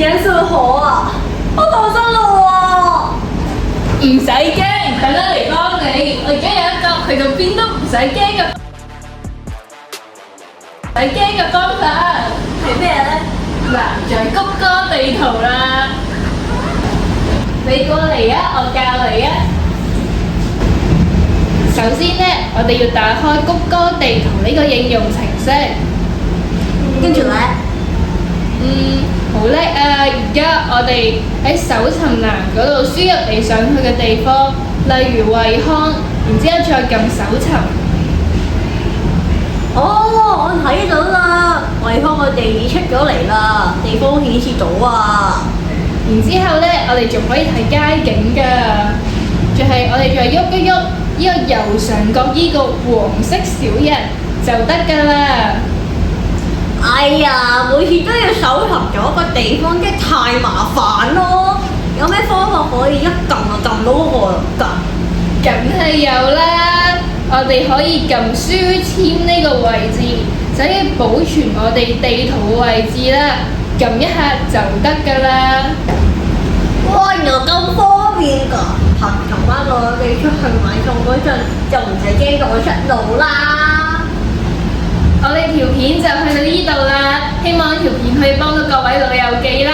點算好啊？我逃生咯唔使驚，等我嚟幫你。我而家有一個去到邊都唔使驚嘅方法。喎！係咩咧？嗱，就係谷歌地圖啦。你過嚟啊，我教你啊。首先呢，我哋要打開谷歌地圖呢個應用程式。跟住咧，好叻啊！而家我哋喺搜尋欄嗰度輸入你想去嘅地方，例如惠康，然之後再撳搜尋。哦，我睇到啦，惠康個地址出咗嚟啦，地方顯示到啊。然之後呢，我哋仲可以睇街景㗎，就係我哋再喐一喐呢個右上角呢個黃色小人就得㗎啦。哎呀，每次都要搜尋咗個地方，真係太麻煩咯。有咩方法可以一撳就撳到嗰個㗎？梗係有啦，我哋可以撳書籤呢個位置，就可以保存我哋地圖嘅位置啦。撳一下就得㗎啦。哇，原來咁方便㗎！同翻我哋出去買餸嗰陣，就唔使驚咗出路啦。我哋條片就去到呢度啦，希望條片可以幫到各位老友記啦。